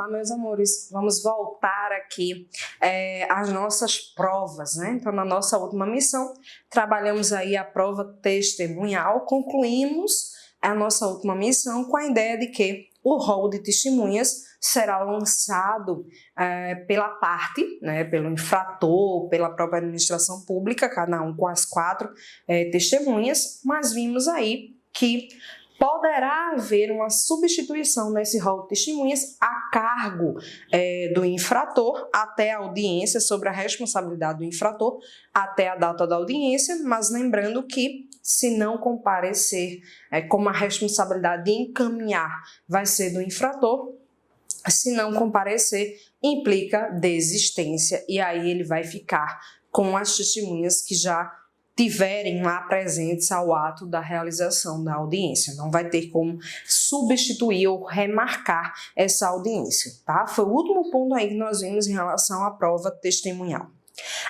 Olá, meus amores, vamos voltar aqui às nossas provas, né? Então, na nossa última missão, trabalhamos aí a prova testemunhal, concluímos a nossa última missão com a ideia de que o rol de testemunhas será lançado pela parte, né, pelo infrator, pela própria administração pública, cada um com as 4 testemunhas, mas vimos aí que poderá haver uma substituição nesse rol de testemunhas a cargo do infrator até a audiência, sobre a responsabilidade do infrator até a data da audiência, mas lembrando que se não comparecer, como a responsabilidade de encaminhar vai ser do infrator, se não comparecer implica desistência e aí ele vai ficar com as testemunhas que já tiverem lá presentes ao ato da realização da audiência. Não vai ter como substituir ou remarcar essa audiência, tá? Foi o último ponto aí que nós vimos em relação à prova testemunhal.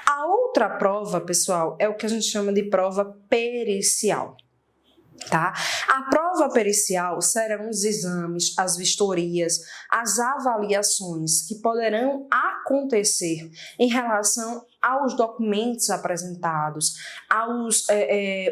A outra prova, pessoal, é o que a gente chama de prova pericial. Tá? A prova pericial serão os exames, as vistorias, as avaliações que poderão acontecer em relação aos documentos apresentados, aos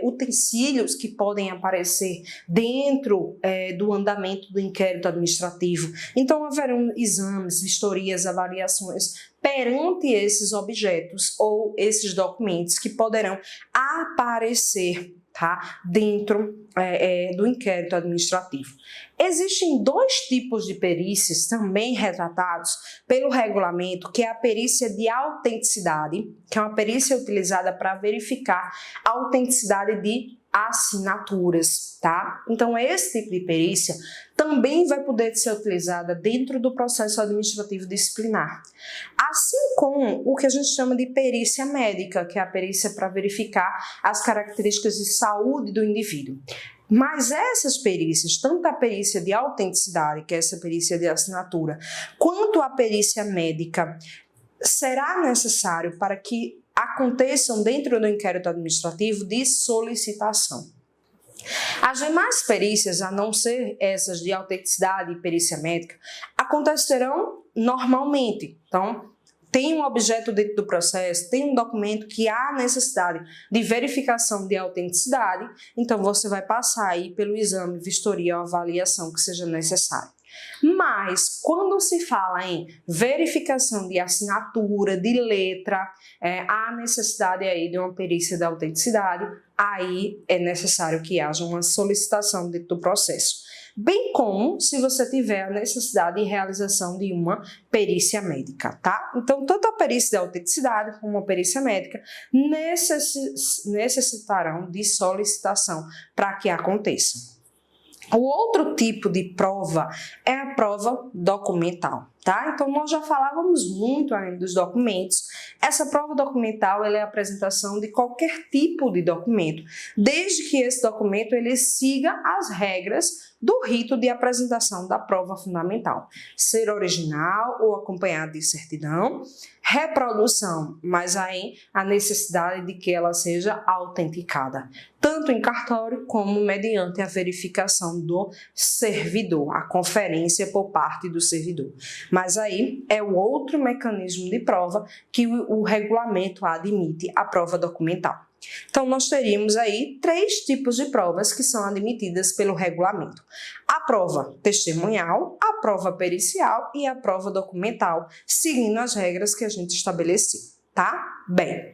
utensílios que podem aparecer dentro do andamento do inquérito administrativo. Então, haverão exames, vistorias, avaliações perante esses objetos ou esses documentos que poderão aparecer, tá, dentro do inquérito administrativo. Existem 2 tipos de perícias também retratados pelo regulamento, que é a perícia de autenticidade, que é uma perícia utilizada para verificar a autenticidade de assinaturas, tá? Então, esse tipo de perícia também vai poder ser utilizada dentro do processo administrativo disciplinar. Assim como o que a gente chama de perícia médica, que é a perícia para verificar as características de saúde do indivíduo. Mas essas perícias, tanto a perícia de autenticidade, que é essa perícia de assinatura, quanto a perícia médica, será necessário para que aconteçam dentro do inquérito administrativo de solicitação. As demais perícias, a não ser essas de autenticidade e perícia médica, acontecerão normalmente. Então, tem um objeto dentro do processo, tem um documento que há necessidade de verificação de autenticidade, então você vai passar aí pelo exame, vistoria ou avaliação que seja necessário. Mas, quando se fala em verificação de assinatura, de letra, há necessidade aí de uma perícia da autenticidade, aí é necessário que haja uma solicitação dentro do processo. Bem como se você tiver a necessidade de realização de uma perícia médica, tá? Então, tanto a perícia de autenticidade como a perícia médica necessitarão de solicitação para que aconteçam. O outro tipo de prova é a prova documental, tá? Então, nós já falávamos muito ainda dos documentos. Essa prova documental ela é a apresentação de qualquer tipo de documento, desde que esse documento ele siga as regras do rito de apresentação da prova fundamental. Ser original ou acompanhado de certidão, reprodução, mas aí a necessidade de que ela seja autenticada, tanto em cartório como mediante a verificação do servidor, a conferência por parte do servidor. Mas aí é o outro mecanismo de prova que o regulamento admite, a prova documental. Então, nós teríamos aí 3 tipos de provas que são admitidas pelo regulamento. A prova testemunhal, a prova pericial e a prova documental, seguindo as regras que a gente estabeleceu, tá? Bem,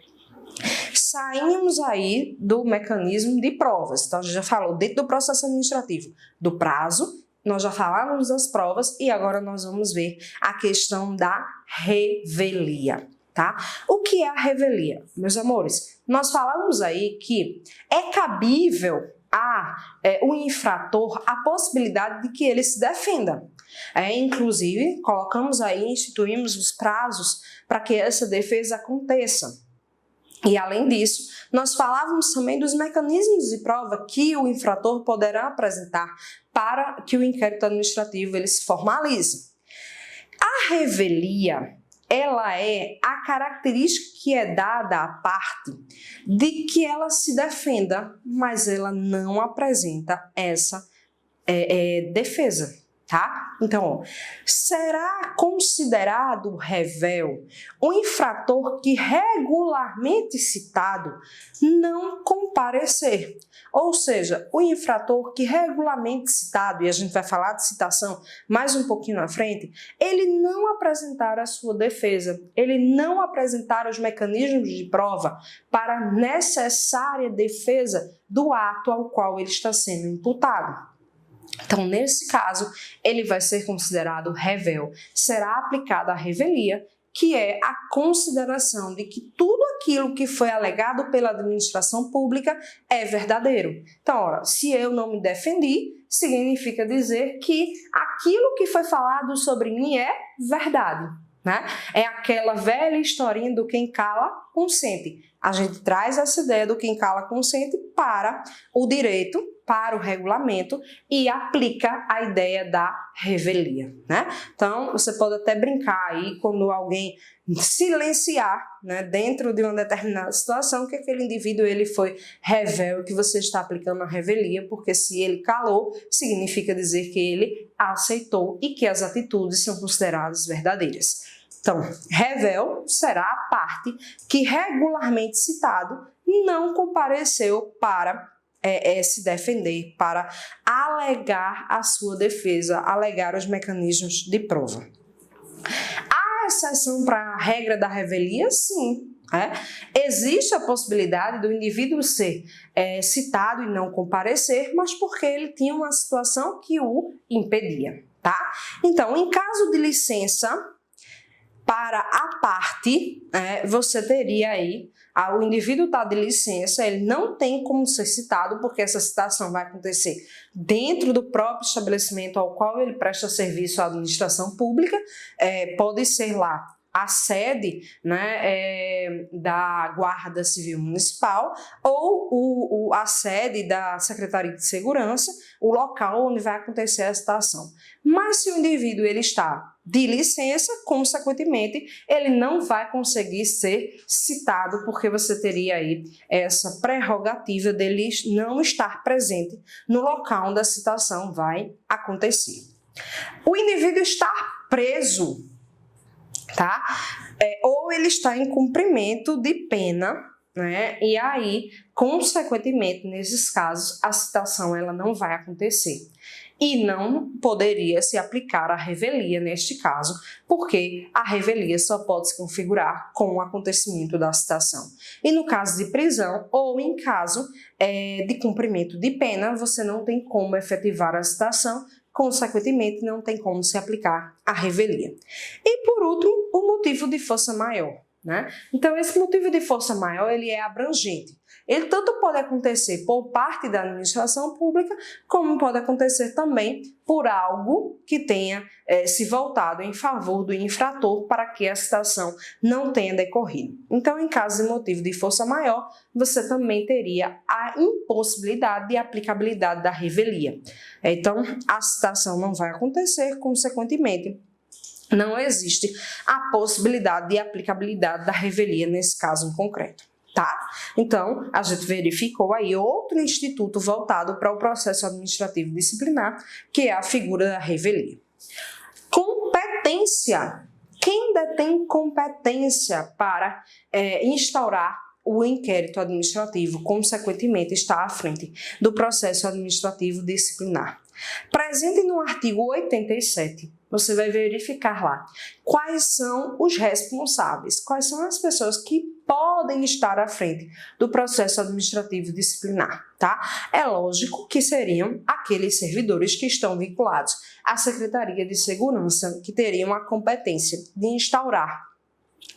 saímos aí do mecanismo de provas. Então, a gente já falou dentro do processo administrativo do prazo, nós já falávamos das provas e agora nós vamos ver a questão da revelia. Tá? O que é a revelia? Meus amores, nós falamos aí que é cabível o infrator a possibilidade de que ele se defenda. Inclusive, colocamos aí, instituímos os prazos para que essa defesa aconteça. E, além disso, nós falávamos também dos mecanismos de prova que o infrator poderá apresentar para que o inquérito administrativo ele se formalize. A revelia ela é a característica que é dada à parte de que ela se defenda, mas ela não apresenta essa defesa. tá? Então, ó, será considerado rével o infrator que regularmente citado não comparecer. Ou seja, o infrator que regularmente citado, e a gente vai falar de citação mais um pouquinho na frente, ele não apresentar a sua defesa, ele não apresentar os mecanismos de prova para a necessária defesa do ato ao qual ele está sendo imputado. Então, nesse caso, ele vai ser considerado rével. Será aplicada a revelia, que é a consideração de que tudo aquilo que foi alegado pela administração pública é verdadeiro. Então, ora, se eu não me defendi, significa dizer que aquilo que foi falado sobre mim é verdade, né? É aquela velha historinha do quem cala, consente. A gente traz essa ideia do quem cala, consente para o direito, para o regulamento e aplica a ideia da revelia, né? Então, você pode até brincar aí quando alguém silenciar, né, dentro de uma determinada situação, que aquele indivíduo ele foi rével, que você está aplicando a revelia, porque se ele calou, significa dizer que ele aceitou e que as atitudes são consideradas verdadeiras. Então, rével será a parte que regularmente citado não compareceu para se defender, para alegar a sua defesa, alegar os mecanismos de prova. Há exceção para a regra da revelia? Sim. Existe a possibilidade do indivíduo ser citado e não comparecer, mas porque ele tinha uma situação que o impedia, tá? Então, em caso de licença para a parte, você teria aí, o indivíduo está de licença, ele não tem como ser citado, porque essa citação vai acontecer dentro do próprio estabelecimento ao qual ele presta serviço à administração pública, pode ser lá a sede, né, da Guarda Civil Municipal ou a sede da Secretaria de Segurança, o local onde vai acontecer a citação. Mas se o indivíduo ele está de licença, consequentemente, ele não vai conseguir ser citado, porque você teria aí essa prerrogativa dele não estar presente no local onde a citação vai acontecer. O indivíduo está preso, tá? Ou ele está em cumprimento de pena, né? E aí, consequentemente, nesses casos, a citação ela não vai acontecer. E não poderia se aplicar a revelia neste caso, porque a revelia só pode se configurar com o acontecimento da citação. E no caso de prisão ou em caso de cumprimento de pena, você não tem como efetivar a citação, consequentemente não tem como se aplicar a revelia. E por último, o motivo de força maior, né? Então esse motivo de força maior ele é abrangente. Ele tanto pode acontecer por parte da administração pública, como pode acontecer também por algo que tenha se voltado em favor do infrator para que a citação não tenha decorrido. Então, em caso de motivo de força maior, você também teria a impossibilidade de aplicabilidade da revelia. Então, a citação não vai acontecer, consequentemente, não existe a possibilidade de aplicabilidade da revelia nesse caso em concreto. Tá? Então, a gente verificou aí outro instituto voltado para o processo administrativo disciplinar, que é a figura da revelia. Competência. Quem detém competência para instaurar o inquérito administrativo, consequentemente, está à frente do processo administrativo disciplinar. Presente no artigo 87, você vai verificar lá quais são os responsáveis, quais são as pessoas que podem estar à frente do processo administrativo disciplinar, tá? É lógico que seriam aqueles servidores que estão vinculados à Secretaria de Segurança, que teriam a competência de instaurar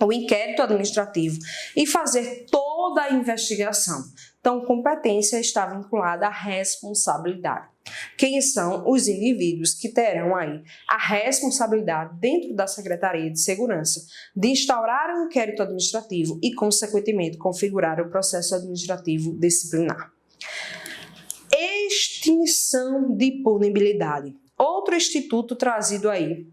o inquérito administrativo e fazer toda a investigação. Então, competência está vinculada à responsabilidade. Quem são os indivíduos que terão aí a responsabilidade dentro da Secretaria de Segurança de instaurar um inquérito administrativo e, consequentemente, configurar o processo administrativo disciplinar. Extinção de punibilidade. Outro instituto trazido aí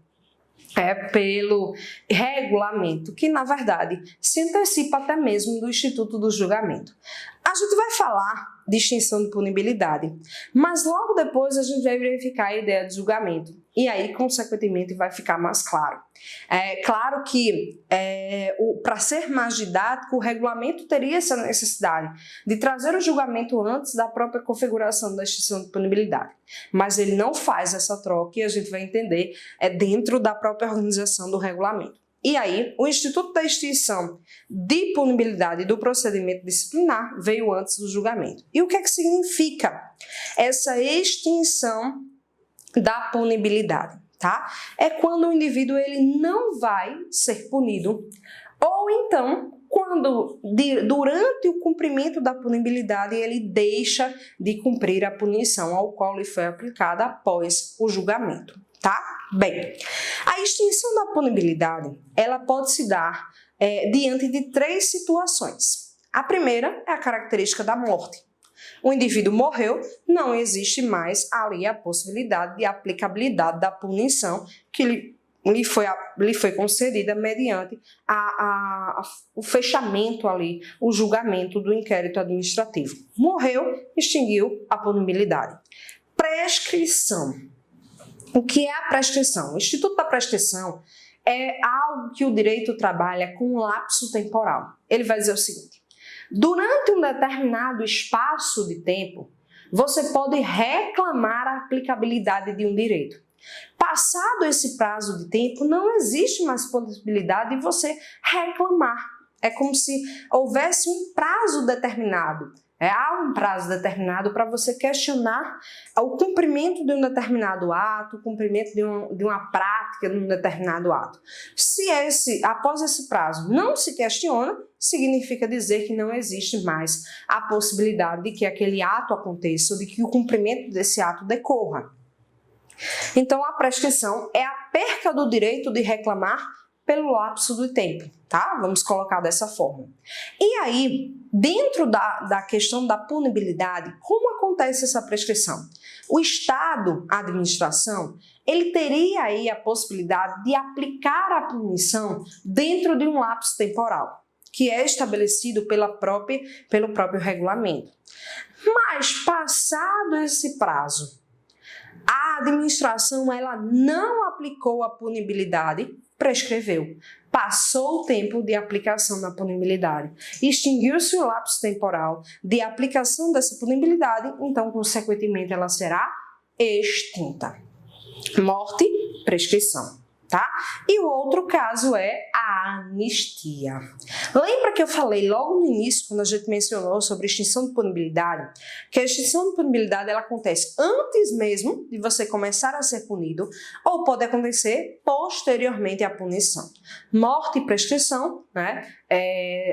pelo regulamento, que na verdade se antecipa até mesmo do Instituto do Julgamento. A gente vai falar de extinção de punibilidade, mas logo depois a gente vai verificar a ideia de julgamento. E aí, consequentemente, vai ficar mais claro. É claro que, para ser mais didático, o regulamento teria essa necessidade de trazer o julgamento antes da própria configuração da extinção de punibilidade. Mas ele não faz essa troca e a gente vai entender dentro da própria organização do regulamento. E aí, o Instituto da Extinção de Punibilidade do Procedimento Disciplinar veio antes do julgamento. E o que é que significa essa extinção da punibilidade? Tá? É quando o indivíduo ele não vai ser punido, ou então, quando durante o cumprimento da punibilidade ele deixa de cumprir a punição ao qual lhe foi aplicada após o julgamento. Tá? Bem, a extinção da punibilidade, ela pode se dar diante de 3 situações. A primeira é a característica da morte. O indivíduo morreu, não existe mais ali a possibilidade de aplicabilidade da punição que lhe foi concedida mediante o fechamento ali, o julgamento do inquérito administrativo. Morreu, extinguiu a punibilidade. Prescrição. O que é a prescrição? O Instituto da Prescrição é algo que o direito trabalha com um lapso temporal. Ele vai dizer o seguinte: durante um determinado espaço de tempo, você pode reclamar a aplicabilidade de um direito. Passado esse prazo de tempo, não existe mais possibilidade de você reclamar. É como se houvesse um prazo determinado. Há um prazo determinado para você questionar o cumprimento de um determinado ato, o cumprimento de uma prática de um determinado ato. Se após esse prazo não se questiona, significa dizer que não existe mais a possibilidade de que aquele ato aconteça ou de que o cumprimento desse ato decorra. Então, a prescrição é a perca do direito de reclamar pelo lapso do tempo, tá? Vamos colocar dessa forma. E aí, dentro da questão da punibilidade, como acontece essa prescrição? O Estado, a administração, ele teria aí a possibilidade de aplicar a punição dentro de um lapso temporal, que é estabelecido pelo próprio regulamento. Mas, passado esse prazo, a administração ela não aplicou a punibilidade, prescreveu. Passou o tempo de aplicação da punibilidade. Extinguiu-se o lapso temporal de aplicação dessa punibilidade, então, consequentemente, ela será extinta. Morte, prescrição. Tá? E o outro caso é a anistia. Lembra que eu falei logo no início, quando a gente mencionou sobre extinção de punibilidade, que a extinção de punibilidade ela acontece antes mesmo de você começar a ser punido, ou pode acontecer posteriormente à punição. Morte e prescrição, né?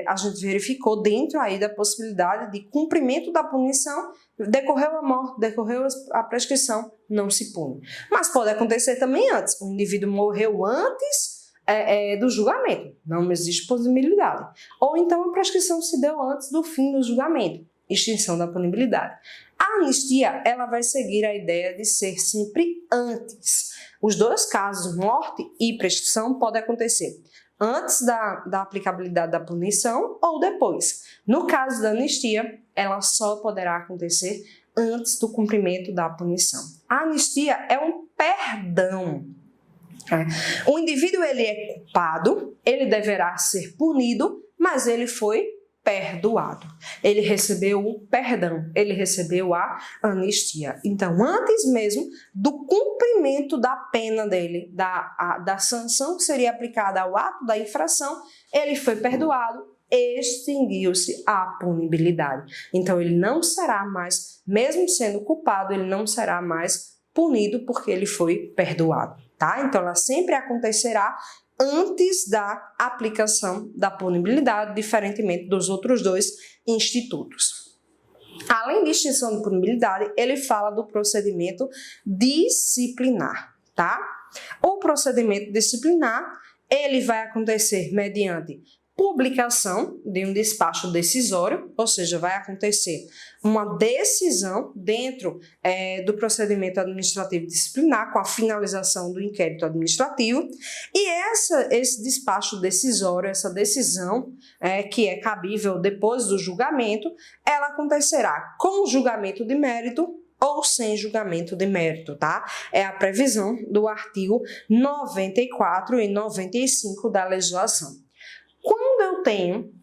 A gente verificou dentro aí da possibilidade de cumprimento da punição, decorreu a morte, decorreu a prescrição, não se pune. Mas pode acontecer também antes. O indivíduo morreu antes do julgamento, não existe possibilidade. Ou então a prescrição se deu antes do fim do julgamento, extinção da punibilidade. A anistia, ela vai seguir a ideia de ser sempre antes. Os dois casos, morte e prescrição, podem acontecer antes da aplicabilidade da punição ou depois. No caso da anistia, ela só poderá acontecer antes do cumprimento da punição. A anistia é um perdão. O indivíduo ele é culpado, ele deverá ser punido, mas ele foi perdoado. Ele recebeu o perdão, ele recebeu a anistia. Então, antes mesmo do cumprimento da pena dele, da sanção que seria aplicada ao ato da infração, ele foi perdoado, extinguiu-se a punibilidade. Então, ele não será mais, mesmo sendo culpado, ele não será mais punido porque ele foi perdoado, tá? Então, ela sempre acontecerá antes da aplicação da punibilidade, diferentemente dos outros dois institutos. Além de extinção de punibilidade, ele fala do procedimento disciplinar, tá? O procedimento disciplinar, ele vai acontecer mediante publicação de um despacho decisório, ou seja, vai acontecer uma decisão dentro do procedimento administrativo disciplinar com a finalização do inquérito administrativo e esse despacho decisório, essa decisão que é cabível depois do julgamento, ela acontecerá com julgamento de mérito ou sem julgamento de mérito, tá? É a previsão do artigo 94 e 95 da legislação. Quando eu tenho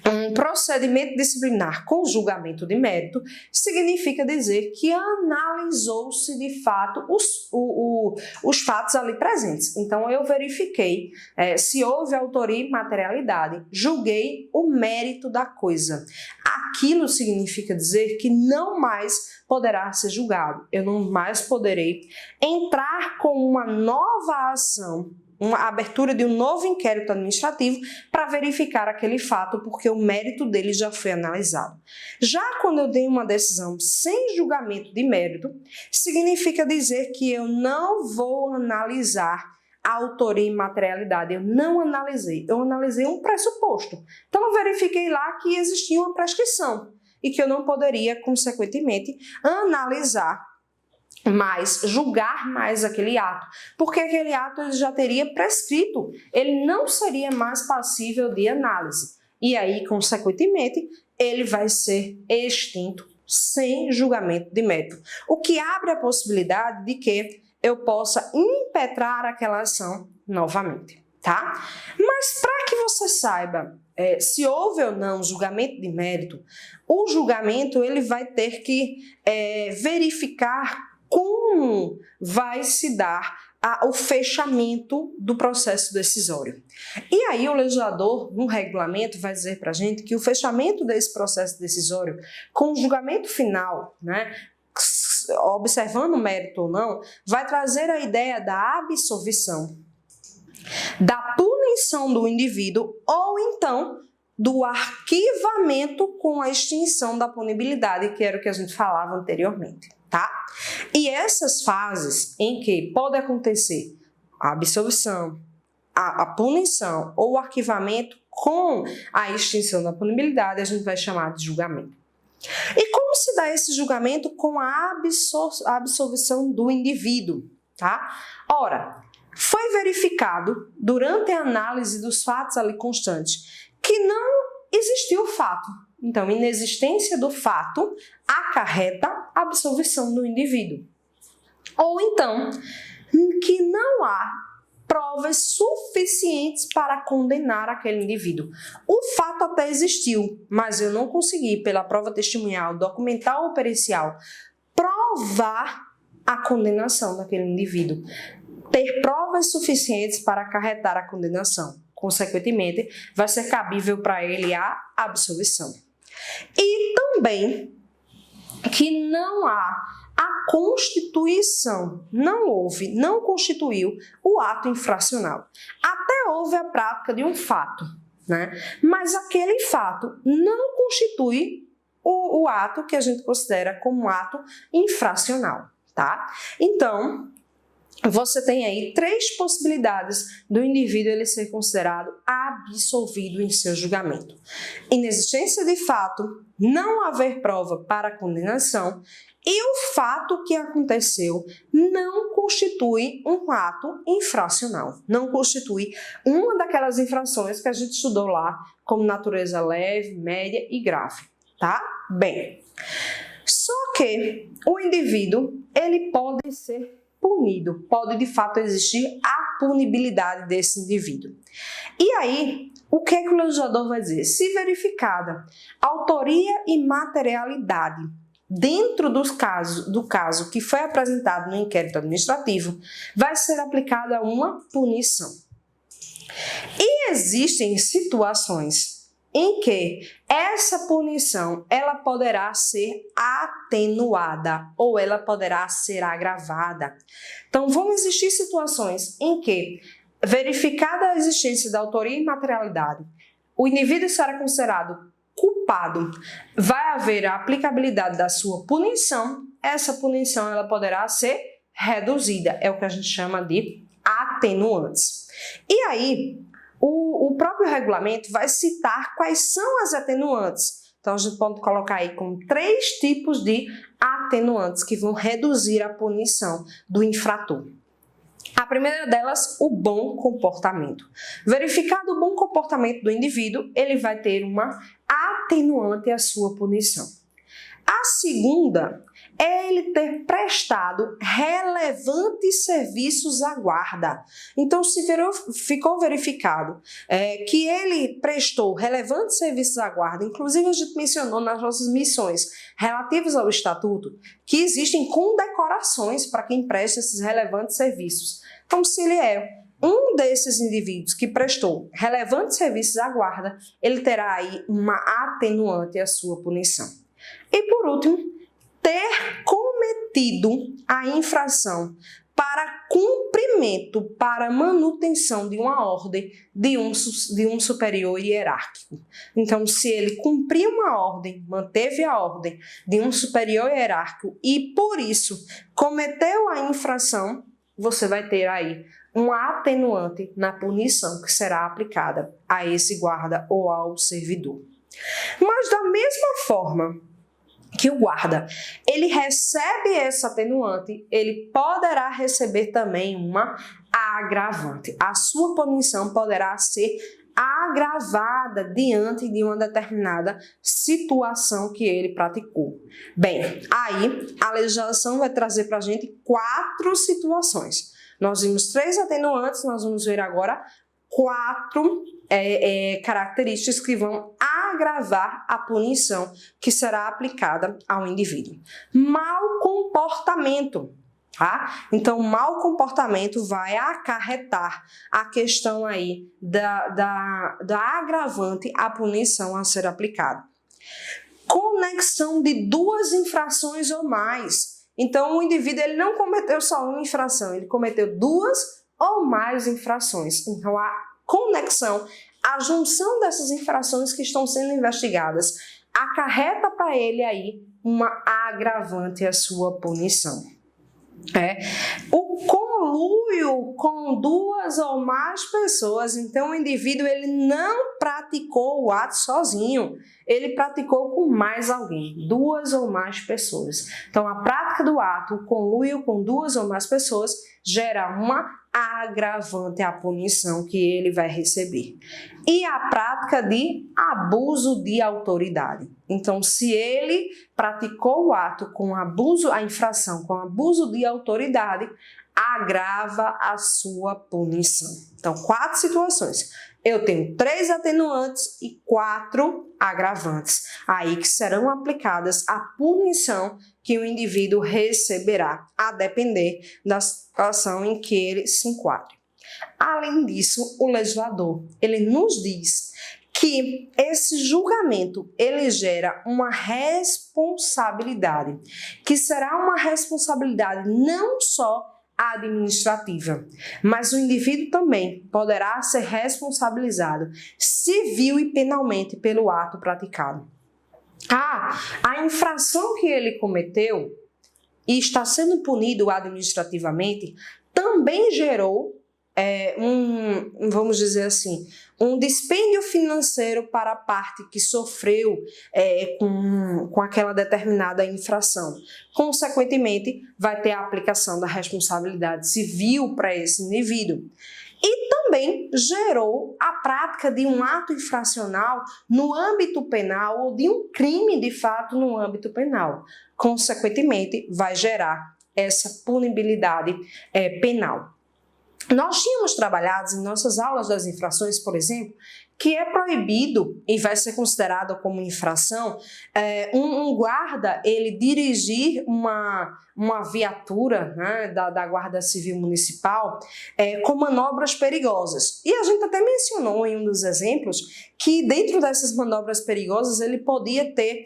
um procedimento disciplinar com julgamento de mérito, significa dizer que analisou-se de fato os fatos ali presentes. Então, eu verifiquei se houve autoria e materialidade, julguei o mérito da coisa. Aquilo significa dizer que não mais poderá ser julgado. Eu não mais poderei entrar com uma nova ação, uma abertura de um novo inquérito administrativo para verificar aquele fato, porque o mérito dele já foi analisado. Já quando eu dei uma decisão sem julgamento de mérito, significa dizer que eu não vou analisar a autoria e materialidade. Eu não analisei, eu analisei um pressuposto. Então, eu verifiquei lá que existia uma prescrição e que eu não poderia, consequentemente, julgar mais aquele ato, porque aquele ato ele já teria prescrito, ele não seria mais passível de análise. E aí, consequentemente, ele vai ser extinto sem julgamento de mérito, o que abre a possibilidade de que eu possa impetrar aquela ação novamente, tá? Mas para que você saiba se houve ou não julgamento de mérito, o julgamento ele vai ter que verificar como vai se dar o fechamento do processo decisório. E aí o legislador, no regulamento, vai dizer para a gente que o fechamento desse processo decisório, com o julgamento final, né, observando o mérito ou não, vai trazer a ideia da absolvição, da punição do indivíduo ou então do arquivamento com a extinção da punibilidade, que era o que a gente falava anteriormente, tá? E essas fases em que pode acontecer a absolvição, a punição ou o arquivamento com a extinção da punibilidade, a gente vai chamar de julgamento. E como se dá esse julgamento com a absolvição do indivíduo, tá? Ora, foi verificado durante a análise dos fatos ali constantes que não existiu o fato. Então, inexistência do fato acarreta a absolvição do indivíduo. Ou então, que não há provas suficientes para condenar aquele indivíduo. O fato até existiu, mas eu não consegui, pela prova testemunhal, documental ou pericial, provar a condenação daquele indivíduo. Ter provas suficientes para acarretar a condenação. Consequentemente, vai ser cabível para ele a absolvição. E também que não há a constituição, não constituiu o ato infracional. Até houve a prática de um fato, né? Mas aquele fato não constitui o ato que a gente considera como ato infracional, tá? Então, você tem aí 3 possibilidades do indivíduo ele ser considerado absolvido em seu julgamento. Inexistência de fato, não haver prova para a condenação e o fato que aconteceu não constitui um ato infracional, não constitui uma daquelas infrações que a gente estudou lá como natureza leve, média e grave, tá? Bem, só que o indivíduo ele pode ser punido, pode de fato existir a punibilidade desse indivíduo. E aí, o que é que o legislador vai dizer? Se verificada autoria e materialidade dentro do caso que foi apresentado no inquérito administrativo, vai ser aplicada uma punição. E existem situações em que essa punição ela poderá ser atenuada ou ela poderá ser agravada. Então, vão existir situações em que, verificada a existência da autoria e materialidade, o indivíduo será considerado culpado, vai haver a aplicabilidade da sua punição, essa punição ela poderá ser reduzida, é o que a gente chama de atenuantes. E aí, o próprio regulamento vai citar quais são as atenuantes. Então, a gente pode colocar aí com 3 tipos de atenuantes que vão reduzir a punição do infrator. A primeira delas, o bom comportamento. Verificado o bom comportamento do indivíduo, ele vai ter uma atenuante à sua punição. A A segunda é ele ter prestado relevantes serviços à guarda. Então, se ficou verificado que ele prestou relevantes serviços à guarda, inclusive a gente mencionou nas nossas missões relativas ao Estatuto, que existem condecorações para quem presta esses relevantes serviços. Então, se ele é um desses indivíduos que prestou relevantes serviços à guarda, ele terá aí uma atenuante à sua punição. E por último, ter cometido a infração para cumprimento, para manutenção de uma ordem de um superior hierárquico. Então, se ele cumpriu uma ordem, manteve a ordem de um superior hierárquico e, por isso, cometeu a infração, você vai ter aí uma atenuante na punição que será aplicada a esse guarda ou ao servidor. Mas da mesma forma que o guarda, ele recebe essa atenuante, ele poderá receber também uma agravante. A sua punição poderá ser agravada diante de uma determinada situação que ele praticou. Bem, aí a legislação vai trazer para a gente 4 situações. Nós vimos 3 atenuantes, nós vamos ver agora 4 características que vão agravar a punição que será aplicada ao indivíduo. Mau comportamento. Tá? Então, mau comportamento vai acarretar a questão aí da agravante à punição a ser aplicada. Conexão de 2 infrações ou mais. Então, o indivíduo ele não cometeu só uma infração, ele cometeu 2 ou mais infrações. Então, a conexão, a junção dessas infrações que estão sendo investigadas, acarreta para ele aí uma agravante à sua punição. O conluio com 2 ou mais pessoas, então o indivíduo ele não praticou o ato sozinho, ele praticou com mais alguém, 2 ou mais pessoas. Então a prática do ato, o conluio com 2 ou mais pessoas, gera uma agravante à punição que ele vai receber. E a prática de abuso de autoridade. Então, se ele praticou o ato com abuso, a infração com abuso de autoridade, agrava a sua punição. Então, 4 situações. Eu tenho 3 atenuantes e 4 agravantes. Aí que serão aplicadas a punição que o indivíduo receberá, a depender da situação em que ele se enquadre. Além disso, o legislador, ele nos diz que esse julgamento, ele gera uma responsabilidade, que será uma responsabilidade não só administrativa, mas o indivíduo também poderá ser responsabilizado civil e penalmente pelo ato praticado. A infração que ele cometeu e está sendo punido administrativamente também gerou vamos dizer assim, um dispêndio financeiro para a parte que sofreu com aquela determinada infração. Consequentemente, vai ter a aplicação da responsabilidade civil para esse indivíduo. E também gerou a prática de um ato infracional no âmbito penal ou de um crime de fato no âmbito penal. Consequentemente, vai gerar essa punibilidade penal. Nós tínhamos trabalhado em nossas aulas das infrações, por exemplo, que é proibido e vai ser considerado como infração um guarda ele dirigir uma viatura, né, da Guarda Civil Municipal com manobras perigosas. E a gente até mencionou em um dos exemplos que dentro dessas manobras perigosas ele podia ter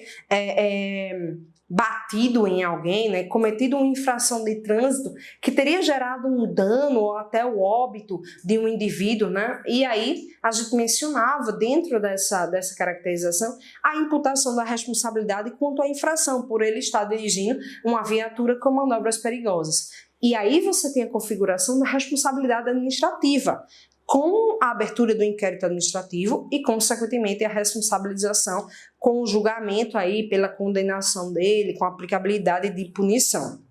batido em alguém, né, cometido uma infração de trânsito que teria gerado um dano ou até o óbito de um indivíduo, né? E aí a gente mencionava dentro dessa caracterização a imputação da responsabilidade quanto à infração por ele estar dirigindo uma viatura com manobras perigosas. E aí você tem a configuração da responsabilidade administrativa, com a abertura do inquérito administrativo e, consequentemente, a responsabilização com o julgamento aí pela condenação dele, com a aplicabilidade de punição.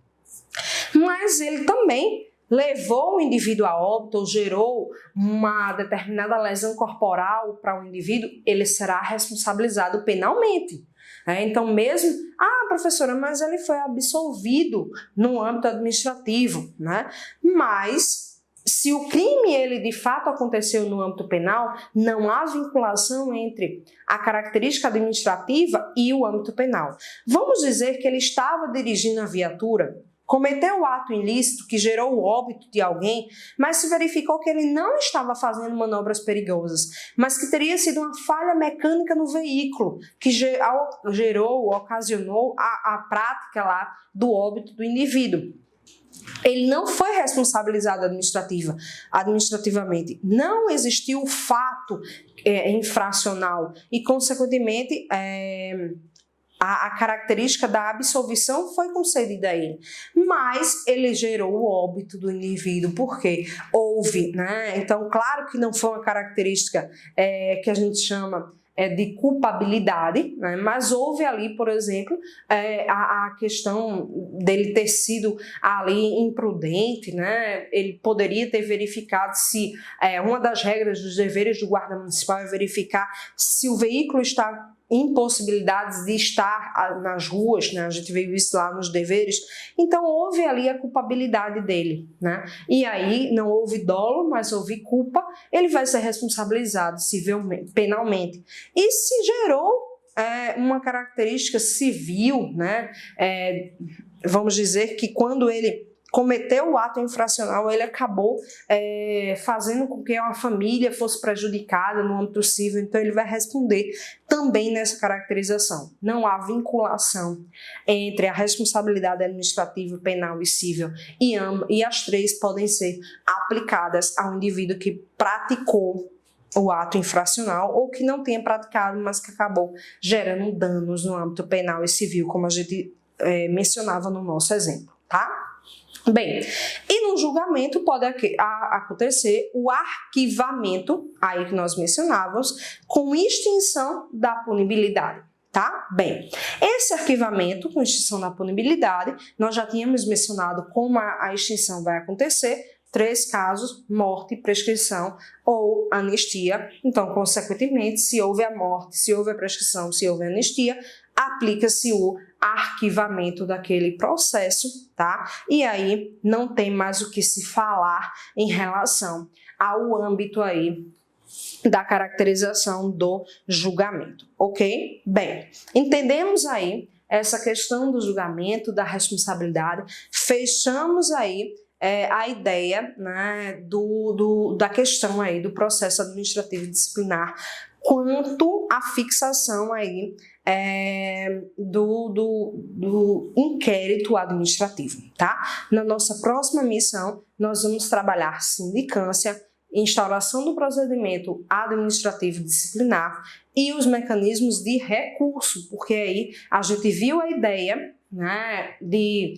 Mas ele também levou o indivíduo a óbito ou gerou uma determinada lesão corporal para o indivíduo, ele será responsabilizado penalmente. Então, mesmo, professora, mas ele foi absolvido no âmbito administrativo, né? Mas se o crime ele de fato aconteceu no âmbito penal, não há vinculação entre a característica administrativa e o âmbito penal. Vamos dizer que ele estava dirigindo a viatura, cometeu o ato ilícito que gerou o óbito de alguém, mas se verificou que ele não estava fazendo manobras perigosas, mas que teria sido uma falha mecânica no veículo que ocasionou a prática lá do óbito do indivíduo. Ele não foi responsabilizado administrativamente, não existiu o fato infracional e, consequentemente, a característica da absolvição foi concedida a ele, mas ele gerou o óbito do indivíduo, porque houve, né? Então, claro que não foi uma característica que a gente chama de culpabilidade, né? Mas houve ali, por exemplo, a questão dele ter sido ali imprudente, né? Ele poderia ter verificado se uma das regras dos deveres do guarda municipal é verificar se o veículo está impossibilidades de estar nas ruas, né? A gente viu isso lá nos deveres, então houve ali a culpabilidade dele, né? E aí não houve dolo, mas houve culpa, ele vai ser responsabilizado civilmente, penalmente. E se gerou uma característica civil, né? Vamos dizer que quando ele cometeu o ato infracional, ele acabou fazendo com que uma família fosse prejudicada no âmbito civil, então ele vai responder também nessa caracterização. Não há vinculação entre a responsabilidade administrativa, penal e civil, e as três podem ser aplicadas ao indivíduo que praticou o ato infracional ou que não tenha praticado, mas que acabou gerando danos no âmbito penal e civil, como a gente mencionava no nosso exemplo, tá? Bem, e no julgamento pode acontecer o arquivamento, aí que nós mencionávamos, com extinção da punibilidade, tá? Bem, esse arquivamento com extinção da punibilidade, nós já tínhamos mencionado como a extinção vai acontecer, 3 casos, morte, prescrição ou anistia. Então, consequentemente, se houve a morte, se houve a prescrição, se houve a anistia, aplica-se o arquivamento daquele processo, tá? E aí não tem mais o que se falar em relação ao âmbito aí da caracterização do julgamento, ok? Bem, entendemos aí essa questão do julgamento, da responsabilidade, fechamos aí a ideia, né, da questão aí do processo administrativo disciplinar quanto à fixação aí do inquérito administrativo, tá? Na nossa próxima missão, nós vamos trabalhar sindicância, instauração do procedimento administrativo disciplinar e os mecanismos de recurso, porque aí a gente viu a ideia, né, de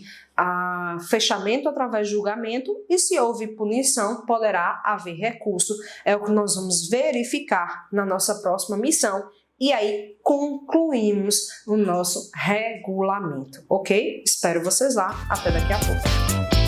fechamento através de julgamento, e se houve punição, poderá haver recurso. É o que nós vamos verificar na nossa próxima missão, e aí concluímos o nosso regulamento, ok? Espero vocês lá, até daqui a pouco.